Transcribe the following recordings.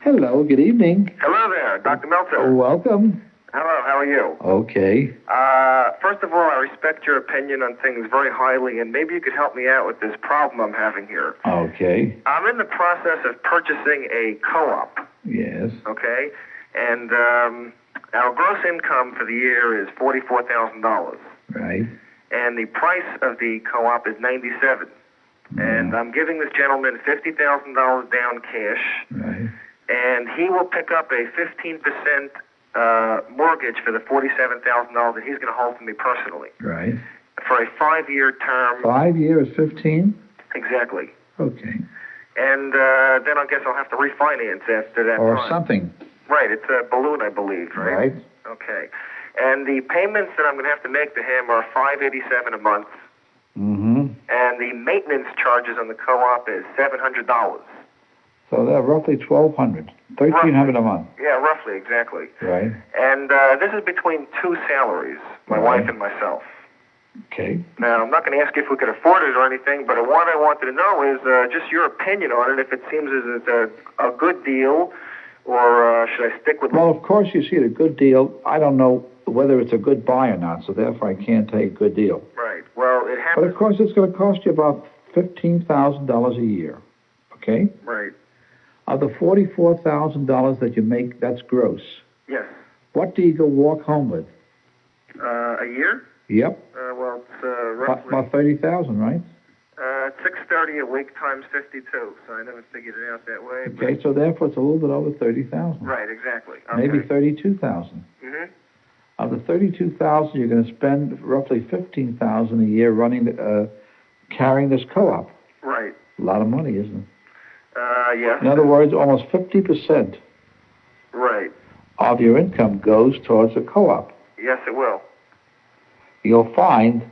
Hello, good evening. Hello there, Dr. Meltzer. Welcome. Hello, how are you? Okay. First of all, I respect your opinion on things very highly, and maybe you could help me out with this problem I'm having here. Okay. I'm in the process of purchasing a co-op. Yes. Okay? And our gross income for the year is $44,000. Right. And the price of the co-op is $97,000. And I'm giving this gentleman $50,000 down cash. Right. And he will pick up a 15% mortgage for the $47,000 that he's going to hold for me personally. Right. For a 5-year term. 5 years, 15? Exactly. Okay. And then I guess I'll have to refinance after that Or time. something. Right. It's a balloon, I believe, right? Right. Okay. And the payments that I'm going to have to make to him are $587 a month. Mm-hmm. And the maintenance charges on the co-op is $700. So they're roughly $1,200. $1,300 a month. Yeah, roughly, exactly. Right. And this is between two salaries, my wife and myself. Okay. Now, I'm not going to ask you if we could afford it or anything, but what I wanted to know is just your opinion on it, if it seems as it's a good deal, or should I stick with... Well, of course, you see it a good deal. I don't know whether it's a good buy or not, so therefore I can't tell you good deal. Right. Well, it happens... But, of course, it's going to cost you about $15,000 a year. Okay? Right. Of the $44,000 that you make, that's gross. Yes. What do you go walk home with? A year? Yep. Well, it's roughly... About $30,000, right? $630 a week times 52, so I never figured it out that way. Okay, so therefore it's a little bit over $30,000. Right, exactly. Okay. Maybe $32,000. Mm-hmm. Of the $32,000, you're going to spend roughly $15,000 a year running, carrying this co-op. Right. A lot of money, isn't it? Yes. In other words, almost 50% right. of your income goes towards the co-op. Yes, it will. You'll find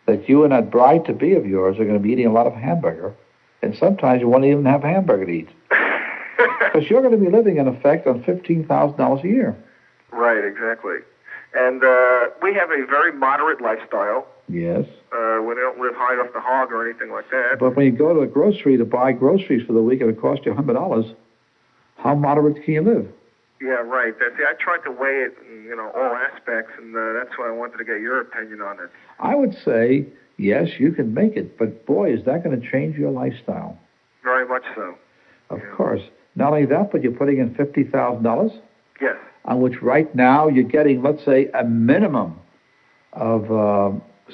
that you and that bride-to-be of yours are going to be eating a lot of hamburger, and sometimes you won't even have hamburger to eat. Because you're going to be living, in effect, on $15,000 a year. Right, exactly. And we have a very moderate lifestyle. Yes. We don't live high off the hog or anything like that. But when you go to a grocery to buy groceries for the week, it'll cost you $100. How moderate can you live? Yeah, right. I tried to weigh it in, all aspects, and that's why I wanted to get your opinion on it. I would say, yes, you can make it, but boy, is that going to change your lifestyle. Very much so. Of course. Not only that, but you're putting in $50,000. Yes. On which right now you're getting, let's say, a minimum of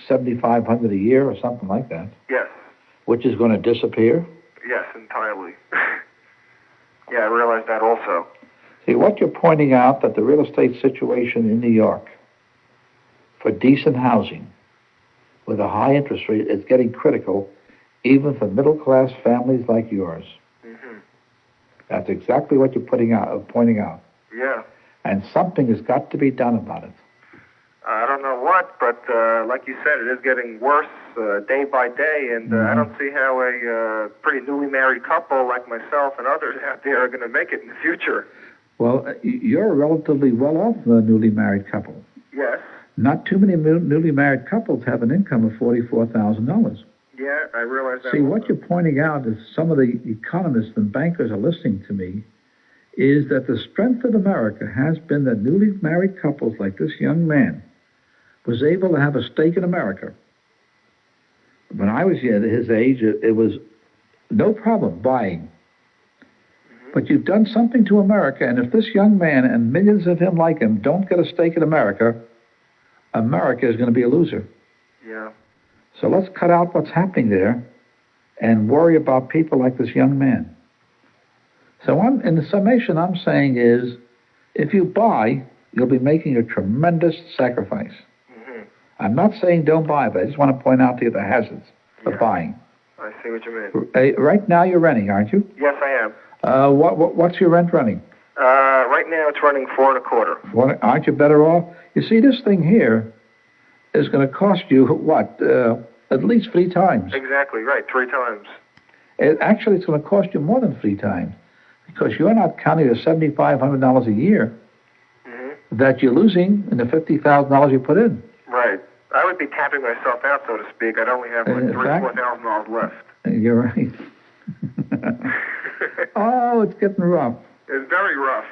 $7,500 a year or something like that. Yes. Which is going to disappear. Yes, entirely. Yeah, I realize that also. See, what you're pointing out, that the real estate situation in New York for decent housing with a high interest rate is getting critical, even for middle-class families like yours. Mm-hmm. That's exactly what you're pointing out. Yeah. And something has got to be done about it. I don't know what, but like you said, it is getting worse day by day, and I don't see how a pretty newly married couple like myself and others out there are going to make it in the future. Well, you're a relatively well-off newly married couple. Yes. Not too many newly married couples have an income of $44,000. Yeah, I realize that. See, what you're pointing out is some of the economists and bankers are listening to me, is that the strength of America has been that newly married couples like this young man was able to have a stake in America. When I was at his age, it was no problem buying. Mm-hmm. But you've done something to America, and if this young man and millions of him like him don't get a stake in America, America is going to be a loser. Yeah. So let's cut out what's happening there and worry about people like this young man. So in the summation, I'm saying is, if you buy, you'll be making a tremendous sacrifice. Mm-hmm. I'm not saying don't buy, but I just want to point out to you the hazards of buying. I see what you mean. Right now you're renting, aren't you? Yes, I am. What's your rent running? Right now it's running $4.25. Aren't you better off? You see, this thing here is going to cost you, at least 3 times. Exactly, right, 3 times. Actually, it's going to cost you more than 3 times. Because you're not counting the $7,500 a year that you're losing in the $50,000 you put in. Right. I would be tapping myself out, so to speak. I'd only have like $3,000 or $4,000 left. You're right. Oh, it's getting rough. It's very rough.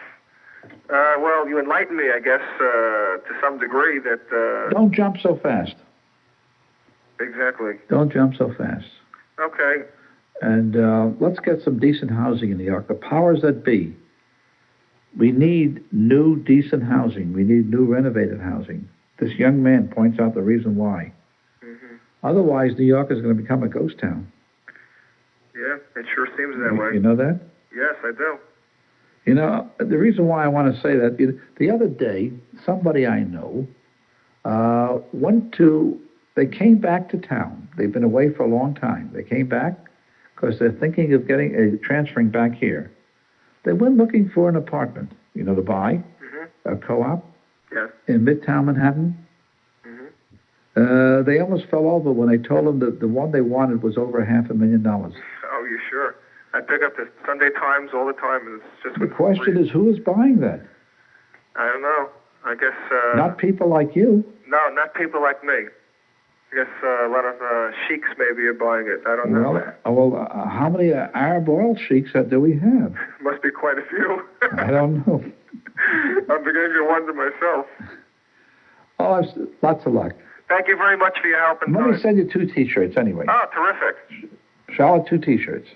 Well, you enlightened me, I guess, to some degree that... Don't jump so fast. Exactly. Don't jump so fast. Okay. And let's get some decent housing in New York. The powers that be. We need new, decent housing. We need new, renovated housing. This young man points out the reason why. Mm-hmm. Otherwise, New York is going to become a ghost town. Yeah, it sure seems that way. You know that? Yes, I do. You know, the reason why I want to say that, the other day, somebody I know they came back to town. They've been away for a long time. They came back because they're thinking of transferring back here. They went looking for an apartment, to buy, a co-op in Midtown Manhattan. They almost fell over when I told them that the one they wanted was over $500,000. Oh, you sure? I pick up the Sunday Times all the time, and it's just... The question is, who is buying that? I don't know. I guess... not people like you. No, not people like me. I guess a lot of sheiks maybe are buying it. I don't know. Well, how many Arab oil sheiks do we have? Must be quite a few. I don't know. I'm beginning to wonder myself. Oh, lots of luck. Thank you very much for your help. Let me send you 2 T-shirts anyway. Oh, terrific. Charlotte, 2 T-shirts.